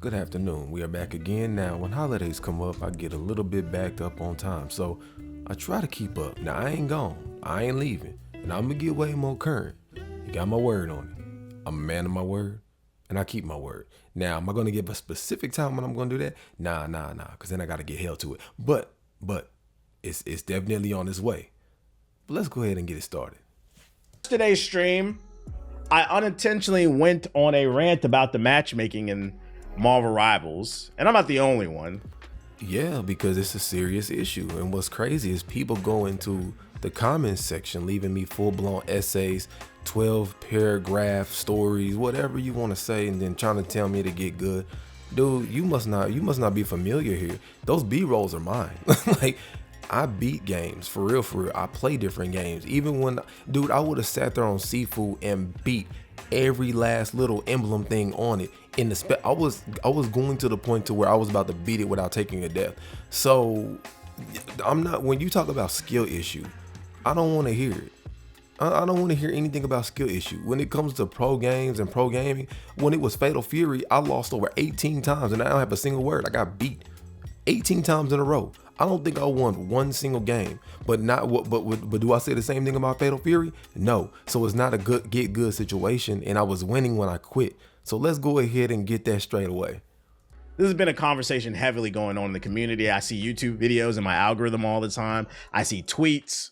Good afternoon. We are back again. Now, when holidays come up, I get a little bit backed up on time, so I try to keep up. Now, I ain't gone. I ain't leaving. And I'm gonna get way more current. You got my word on it. I'm a man of my word, and I keep my word. Now, am I gonna give a specific time when I'm gonna do that? Nah, because then I gotta get held to it. But it's definitely on its way. But let's go ahead and get it started. Today's stream, I unintentionally went on a rant about the matchmaking in Marvel Rivals, and I'm not the only one. Yeah, because it's a serious issue. And what's crazy is people go into the comments section leaving me full-blown essays, 12 paragraph stories, whatever you want to say, and then trying to tell me to get good. Dude, you must not be familiar here. Those B-rolls are mine. Like, I beat games for real. I play different games. Even when, dude, I would have sat there on Seafood and beat every last little emblem thing on it. In the I was going to the point to where I was about to beat it without taking a death. So I'm not, when you talk about skill issue, I don't want to hear it. I don't want to hear anything about skill issue. When it comes to pro games and pro gaming, when it was Fatal Fury, I lost over 18 times and I don't have a single word. I got beat 18 times in a row. I don't think I won one single game, but do I say the same thing about Fatal Fury? No. So it's not a get good situation, and I was winning when I quit. So let's go ahead and get that straight away. This has been a conversation heavily going on in the community. I see YouTube videos in my algorithm all the time. I see tweets.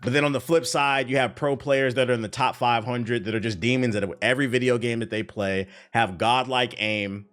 But then on the flip side, you have pro players that are in the top 500 that are just demons at every video game that they play, have godlike aim.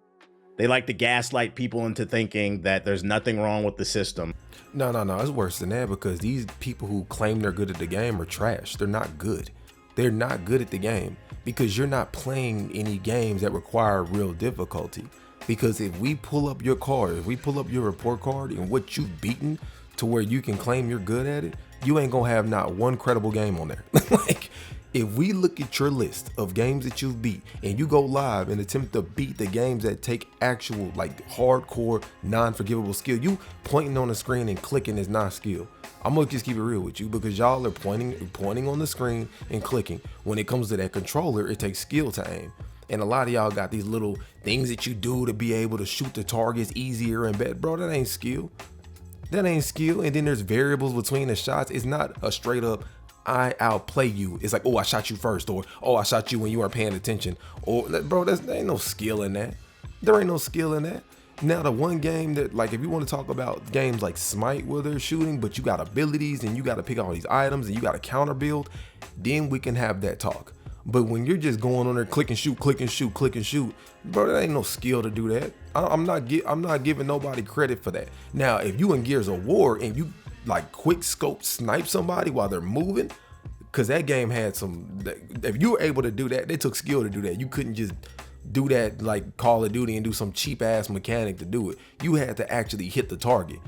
They like to gaslight people into thinking that there's nothing wrong with the system. No, it's worse than that, because these people who claim they're good at the game are trash. They're not good. They're not good at the game because you're not playing any games that require real difficulty. Because if we pull up your card, if we pull up your report card and what you've beaten to where you can claim you're good at it, you ain't gonna have not one credible game on there. Like, if we look at your list of games that you've beat and you go live and attempt to beat the games that take actual, like, hardcore, non-forgivable skill, you pointing on the screen and clicking is not skill. I'm gonna just keep it real with you, because y'all are pointing on the screen and clicking. When it comes to that controller, it takes skill to aim. And a lot of y'all got these little things that you do to be able to shoot the targets easier and better. Bro, that ain't skill. That ain't skill. And then there's variables between the shots. It's not a straight up, I outplay you. It's like, oh, I shot you first, or oh, I shot you when you weren't paying attention. Or, bro, there ain't no skill in that. There ain't no skill in that. Now, the one game that, like, if you want to talk about games like Smite where they're shooting, but you got abilities and you got to pick all these items and you got to counter build, then we can have that talk. But when you're just going on there, click and shoot, bro, that ain't no skill to do that. I'm not giving nobody credit for that. Now, if you in Gears of War and you like quick scope snipe somebody while they're moving, because that game had some, if you were able to do that, it took skill to do that. You couldn't just do that like Call of Duty and do some cheap ass mechanic to do it. You had to actually hit the target.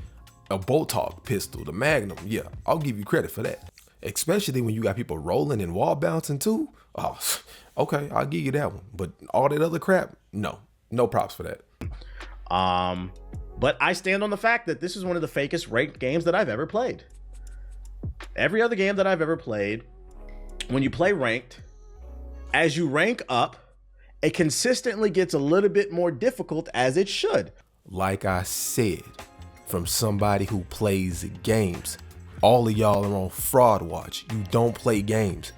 A bolt hog pistol, the Magnum, yeah, I'll give you credit for that. Especially when you got people rolling and wall bouncing too. Oh, okay, I'll give you that one. But all that other crap, no props for that. But I stand on the fact that this is one of the fakest ranked games that I've ever played. Every other game that I've ever played, when you play ranked, as you rank up, it consistently gets a little bit more difficult, as it should. Like I said, from somebody who plays games, all of y'all are on fraud watch. You don't play games.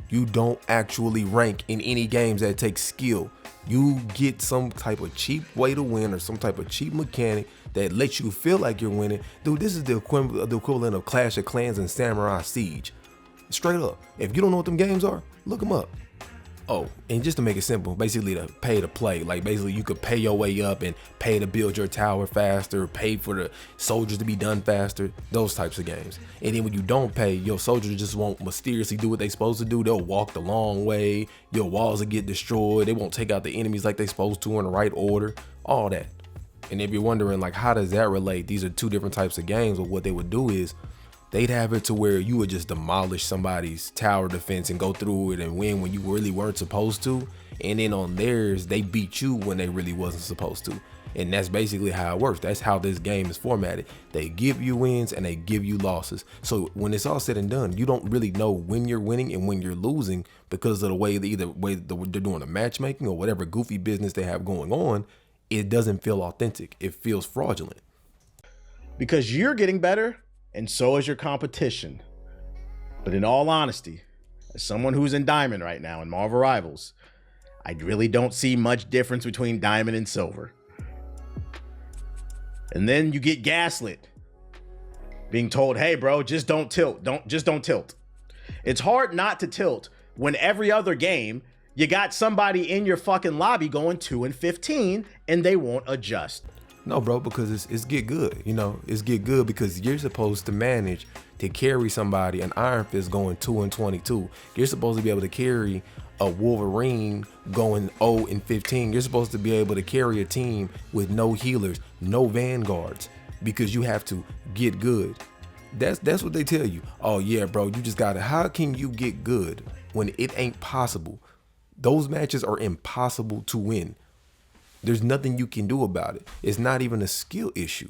You don't actually rank in any games that take skill. You get some type of cheap way to win or some type of cheap mechanic that lets you feel like you're winning. Dude, this is the equivalent of Clash of Clans and Samurai Siege. Straight up. If you don't know what them games are, look them up. Oh, and just to make it simple, basically to pay to play, like basically you could pay your way up and pay to build your tower faster, pay for the soldiers to be done faster, those types of games. And then when you don't pay, your soldiers just won't mysteriously do what they supposed to do. They'll walk the long way, your walls will get destroyed, they won't take out the enemies like they supposed to in the right order, all that. And if you're wondering like how does that relate, these are two different types of games. But what they would do is they'd have it to where you would just demolish somebody's tower defense and go through it and win when you really weren't supposed to. And then on theirs, they beat you when they really wasn't supposed to. And that's basically how it works. That's how this game is formatted. They give you wins and they give you losses. So when it's all said and done, you don't really know when you're winning and when you're losing because of the way they're doing the matchmaking or whatever goofy business they have going on. it doesn't feel authentic. It feels fraudulent. Because you're getting better, and so is your competition. But in all honesty, as someone who's in Diamond right now in Marvel Rivals, I really don't see much difference between Diamond and Silver. And then you get gaslit, being told, hey bro, just don't tilt. Just don't tilt. It's hard not to tilt when every other game you got somebody in your fucking lobby going 2-15 and they won't adjust. No, bro, because it's get good. You know, it's get good because you're supposed to manage to carry somebody, an Iron Fist going 2-22. You're supposed to be able to carry a Wolverine going 0-15. You're supposed to be able to carry a team with no healers, no vanguards, because you have to get good. That's what they tell you. Oh yeah, bro, you just gotta. How can you get good when it ain't possible? Those matches are impossible to win. There's nothing you can do about it. It's not even a skill issue.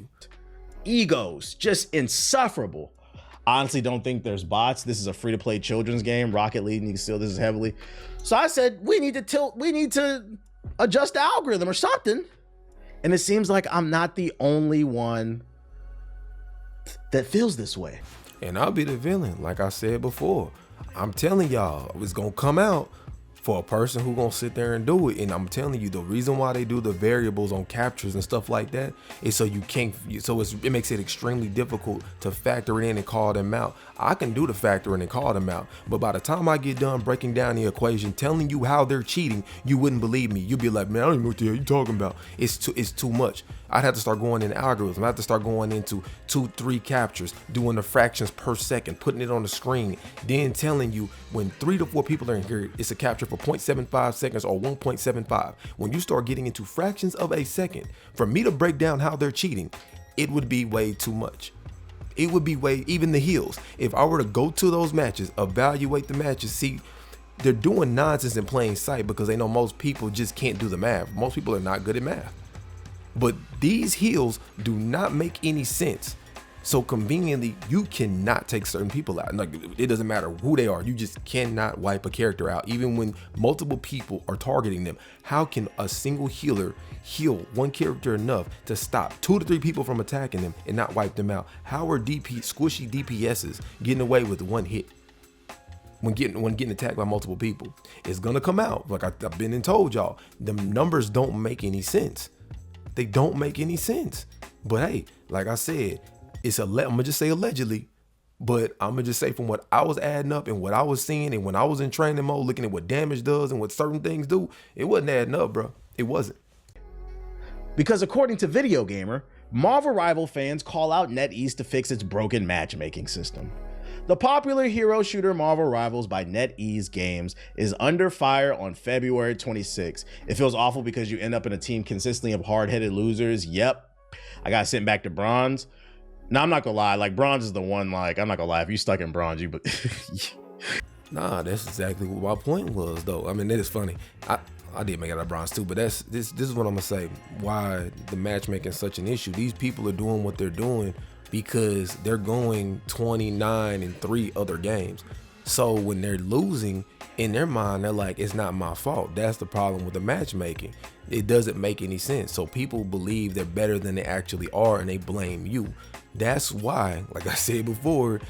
Egos, just insufferable. I honestly don't think there's bots. This is a free-to-play children's game. Rocket League, you can steal this heavily. So I said, we need to tilt, we need to adjust the algorithm or something. And it seems like I'm not the only one that feels this way. And I'll be the villain, like I said before. I'm telling y'all, it's gonna come out for a person who gonna sit there and do it. And I'm telling you, the reason why they do the variables on captures and stuff like that is so you can't, so it makes it extremely difficult to factor it in and call them out. I can do the factor in and call them out, but by the time I get done breaking down the equation, telling you how they're cheating, you wouldn't believe me. You'd be like, man, I don't even know what the hell you talking about. It's too much. I'd have to start going in algorithms. I have to start going into 2-3 captures, doing the fractions per second, putting it on the screen, then telling you when 3 to 4 people are in here, it's a capture for 0.75 seconds or 1.75. When you start getting into fractions of a second, for me to break down how they're cheating, it would be way too much. It would be even the heels. If I were to go to those matches, evaluate the matches, see, they're doing nonsense in plain sight because they know most people just can't do the math. Most people are not good at math. But these heals do not make any sense. So conveniently, you cannot take certain people out. Like, it doesn't matter who they are. You just cannot wipe a character out, even when multiple people are targeting them. How can a single healer heal one character enough to stop 2 to 3 people from attacking them and not wipe them out? How are squishy DPSs getting away with one hit when getting attacked by multiple people? It's gonna come out. Like I've been and told y'all, the numbers don't make any sense. They don't make any sense. But hey, like I said, I'm gonna just say allegedly, but I'm gonna just say from what I was adding up and what I was seeing, and when I was in training mode looking at what damage does and what certain things do, it wasn't adding up, bro. It wasn't. Because according to Video Gamer, Marvel Rival fans call out NetEase to fix its broken matchmaking system. The popular hero shooter Marvel Rivals by NetEase Games is under fire on February 26. It feels awful because you end up in a team consistently of hard-headed losers. Yep, I got sent back to bronze. Now, I'm not gonna lie, like bronze is the one, like, I'm not gonna lie, if you stuck in bronze, you Nah, that's exactly what my point was, though. I mean, it is funny. I did make it out of bronze too, but this is what I'm gonna say. Why the matchmaking is such an issue. These people are doing what they're doing because they're going 29-3 other games. So when they're losing, in their mind, they're like, it's not my fault. That's the problem with the matchmaking. It doesn't make any sense. So people believe they're better than they actually are and they blame you. That's why, like I said before,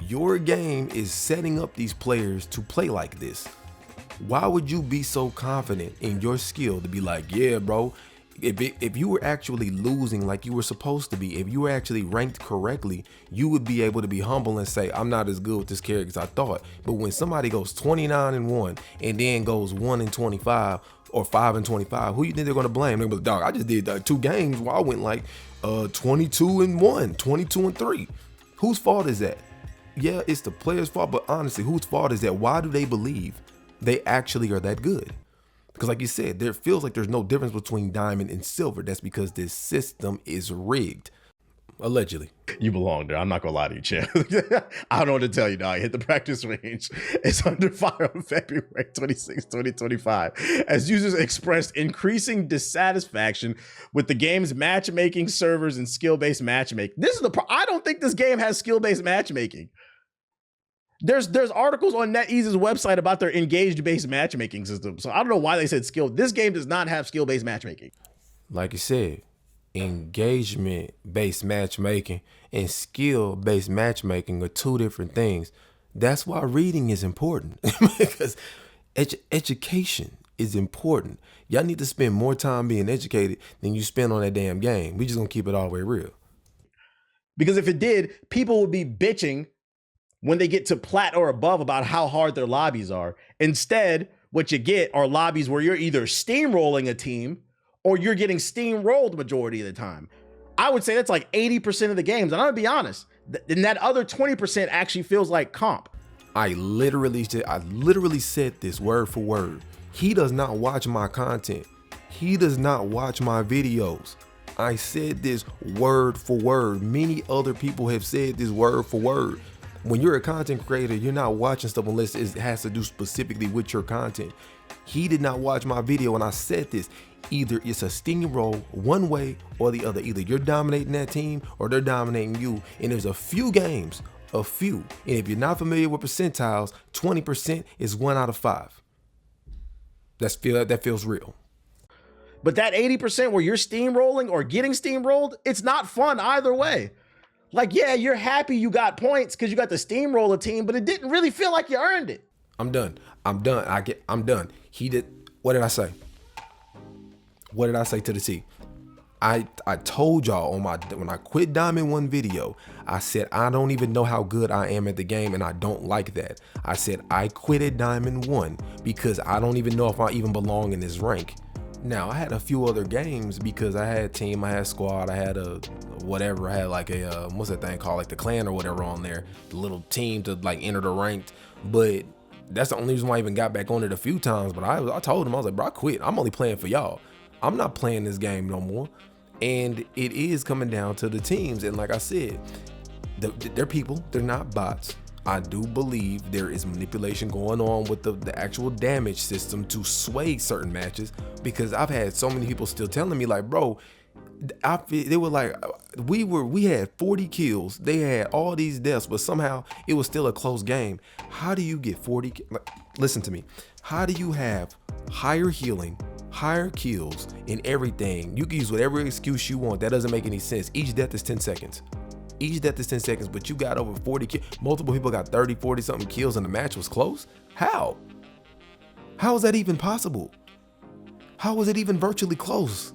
your game is setting up these players to play like this. Why would you be so confident in your skill to be like, yeah, bro, if you were actually losing like you were supposed to be, if you were actually ranked correctly, you would be able to be humble and say, I'm not as good with this character as I thought. But when somebody goes 29-1 and then goes 1-25 or 5-25, who you think they're gonna blame? They're gonna be like, dog, I just did 2 games where I went like 22-1, 22-3. Whose fault is that? Yeah, it's the player's fault, but honestly, whose fault is that? Why do they believe they actually are that good? Because like you said, there feels like there's no difference between diamond and silver. That's because this system is rigged. Allegedly. You belong there. I'm not gonna lie to you, champ. I don't know what to tell you, dog. Hit the practice range. It's under fire on February 26, 2025, as users expressed increasing dissatisfaction with the game's matchmaking servers and skill-based matchmaking. This is I don't think this game has skill-based matchmaking. There's articles on NetEase's website about their engaged-based matchmaking system. So I don't know why they said skill. This game does not have skill-based matchmaking. Like you said, engagement-based matchmaking and skill-based matchmaking are two different things. That's why reading is important because education is important. Y'all need to spend more time being educated than you spend on that damn game. We just gonna keep it all the way real. Because if it did, people would be bitching when they get to plat or above about how hard their lobbies are. Instead, what you get are lobbies where you're either steamrolling a team or you're getting steamrolled majority of the time. I would say that's like 80% of the games. And I'm gonna be honest, and that other 20% actually feels like comp. I literally said this word for word. He does not watch my content. He does not watch my videos. I said this word for word. Many other people have said this word for word. When you're a content creator, you're not watching stuff unless it has to do specifically with your content. He did not watch my video, and I said this. Either it's a steamroll one way or the other. Either you're dominating that team or they're dominating you. And there's a few games, a few. And if you're not familiar with percentiles, 20% is 1 out of 5. That feels real. But that 80% where you're steamrolling or getting steamrolled, it's not fun either way. Like, yeah, you're happy you got points because you got the steamroller team, but it didn't really feel like you earned it. I'm done. I'm done. What did I say? What did I say to the T? I told y'all when I quit Diamond 1 video, I said I don't even know how good I am at the game, and I don't like that. I said I quit at Diamond 1 because I don't even know if I even belong in this rank. Now, I had a few other games because I had team, I had squad, I had I had like a, what's that thing called? Like the clan or whatever on there, the little team to like enter the ranked. But that's the only reason why I even got back on it a few times. But I told him, I was like, bro, I quit. I'm only playing for y'all. I'm not playing this game no more. And it is coming down to the teams. And like I said, they're people, they're not bots. I do believe there is manipulation going on with the actual damage system to sway certain matches, because I've had so many people still telling me like, bro, they were like, we had 40 kills, they had all these deaths, but somehow it was still a close game. How do you get 40? Listen to me. How do you have higher healing, higher kills, and everything? You can use whatever excuse you want. That doesn't make any sense. Each death is 10 seconds. Each death is 10 seconds, but you got over 40 kills. Multiple people got 30, 40 something kills and the match was close. How? How is that even possible? How was it even virtually close?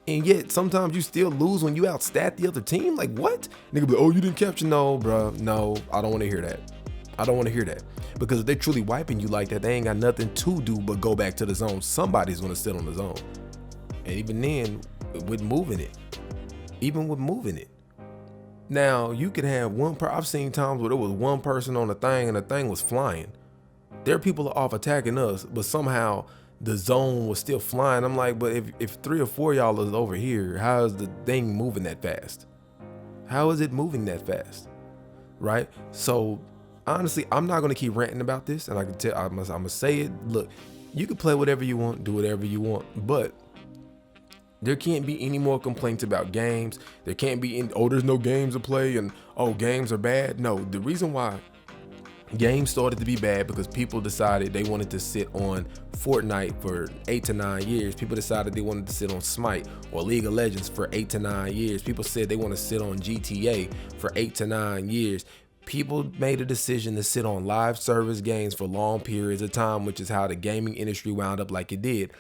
And yet sometimes you still lose when you outstat the other team. Like what? Nigga be like, oh, you didn't capture. No, bro. No, I don't want to hear that. I don't want to hear that. Because if they're truly wiping you like that, they ain't got nothing to do but go back to the zone. Somebody's going to sit on the zone. And even then, with moving it. Now, you could have I've seen times where there was one person on the thing and the thing was flying. There are people off attacking us, but somehow the zone was still flying. I'm like, but if 3 or 4 y'all is over here, how is the thing moving that fast? How is it moving that fast? Right? So honestly, I'm not gonna keep ranting about this, and I'm gonna say it. Look, you can play whatever you want, do whatever you want, but there can't be any more complaints about games. There can't be there's no games to play, and games are bad. No, the reason why games started to be bad because people decided they wanted to sit on Fortnite for 8 to 9 years. People decided they wanted to sit on Smite or League of Legends for 8 to 9 years. People said they want to sit on GTA for 8 to 9 years. People made a decision to sit on live service games for long periods of time, which is how the gaming industry wound up like it did.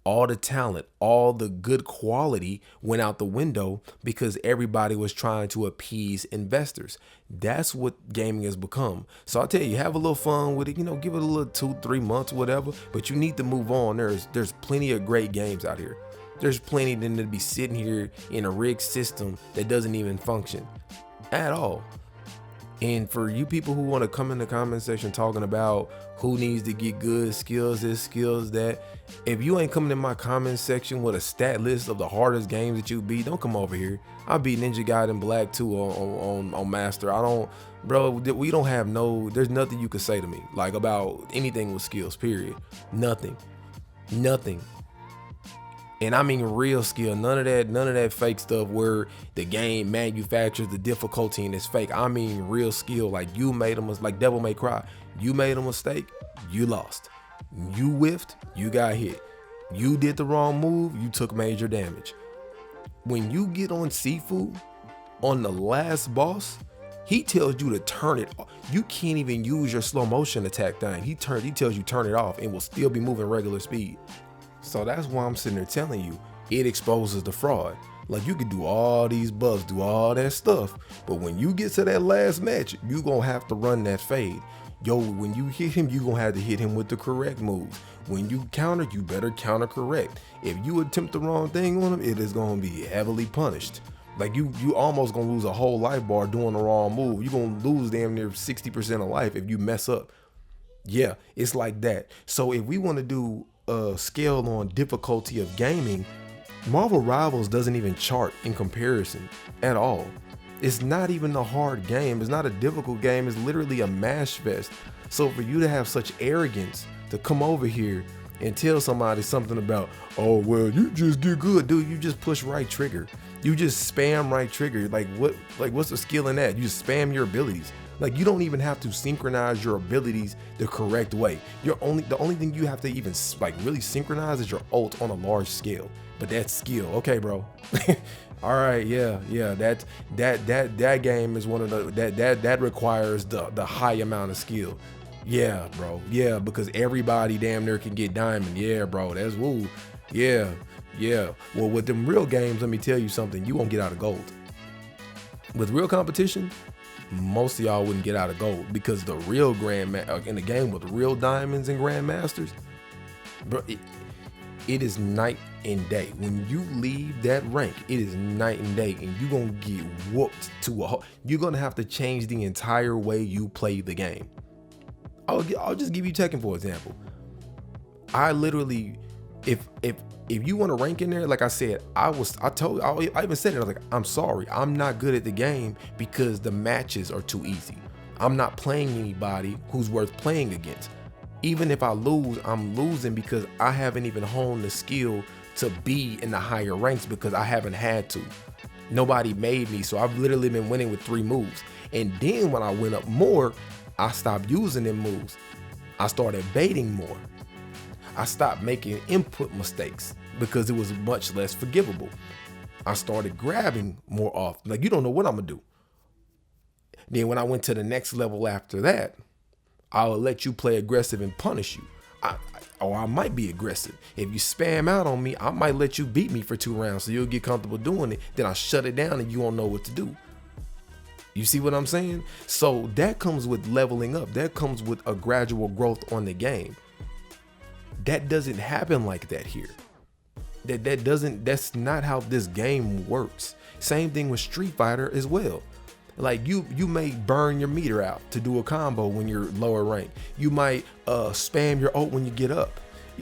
All the talent, all the good quality went out the window because everybody was trying to appease investors. That's what gaming has become. So I'll tell you, have a little fun with it, give it a little 2-3 months, whatever, but you need to move on. There's plenty of great games out here. There's plenty than to be sitting here in a rigged system that doesn't even function at all. And for you people who want to come in the comment section talking about who needs to get good skills, this, skills, that, if you ain't coming in my comment section with a stat list of the hardest games that you beat, don't come over here. I beat Ninja Gaiden Black 2 on Master. We don't have there's nothing you can say to me like about anything with skills, period. Nothing. And I mean real skill, none of that fake stuff where the game manufactures the difficulty and it's fake. I mean real skill, like you made them, like Devil May Cry. You made a mistake, you lost. You whiffed, you got hit. You did the wrong move, you took major damage. When you get on Sifu, on the last boss, he tells you to turn it off. You can't even use your slow motion attack thing. He tells you turn it off and will still be moving regular speed. So that's why I'm sitting there telling you, it exposes the fraud. Like, you can do all these buffs, do all that stuff, but when you get to that last match, you gonna have to run that fade. Yo, when you hit him, you gonna have to hit him with the correct moves. When you counter, you better counter correct. If you attempt the wrong thing on him, it is gonna be heavily punished. Like, you almost gonna lose a whole life bar doing the wrong move. You're gonna lose damn near 60% of life if you mess up. Yeah, it's like that. So if we want to do a scale on difficulty of gaming, Marvel Rivals doesn't even chart in comparison at all. It's not even a hard game. It's not a difficult game. It's literally a mash fest. So for you to have such arrogance to come over here and tell somebody something about, oh, well, you just get good, dude. You just push right trigger. You just spam right trigger. What's the skill in that? You just spam your abilities. Like, you don't even have to synchronize your abilities the correct way. The only thing you have to even really synchronize is your ult on a large scale. But that's skill. Okay, bro. All right, yeah. That game is one of the that requires the high amount of skill. Yeah, bro. Yeah, because everybody damn near can get diamond. Yeah, bro. That's woo. Yeah. Well, with them real games, let me tell you something. You won't get out of gold. With real competition, most of y'all wouldn't get out of gold, because the real in the game with real diamonds and grandmasters, bro, it is night and day. When you leave that rank, it is night and day, and you're gonna get whooped you're gonna have to change the entire way you play the game. I'll just give you Tekken for example. I literally, if you want to rank in there, like I said, I even said it, I was like, I'm sorry, I'm not good at the game because the matches are too easy. I'm not playing anybody who's worth playing against. Even if I lose, I'm losing because I haven't even honed the skill to be in the higher ranks, because I haven't had to. Nobody made me, so I've literally been winning with 3 moves. And then when I went up more, I stopped using them moves. I started baiting more. I stopped making input mistakes because it was much less forgivable. I started grabbing more often. Like, you don't know what I'm gonna do. Then when I went to the next level after that, I'll let you play aggressive and punish you. I might be aggressive. If you spam out on me, I might let you beat me for 2 rounds so you'll get comfortable doing it. Then I'll shut it down and you won't know what to do. You see what I'm saying? So that comes with leveling up. That comes with a gradual growth on the game. That doesn't happen like that here. That's not how this game works. Same thing with Street Fighter as well. Like, you may burn your meter out to do a combo when you're lower rank. You might spam your ult when you get up.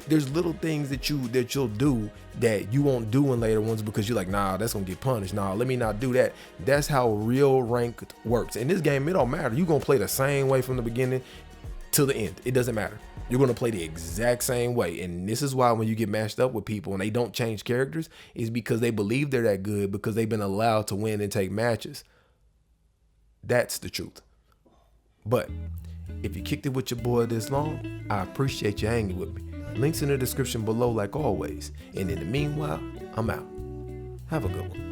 There's little things that you'll do that you won't do in later ones because you're like, nah, that's gonna get punished. Nah, let me not do that. That's how real ranked works. In this game, it don't matter. You're gonna play the same way from the beginning till the end. It doesn't matter. You're gonna play the exact same way. And this is why when you get matched up with people and they don't change characters, is because they believe they're that good because they've been allowed to win and take matches. That's the truth. But if you kicked it with your boy this long, I appreciate you hanging with me. Links in the description below like always. And in the meanwhile, I'm out. Have a good one.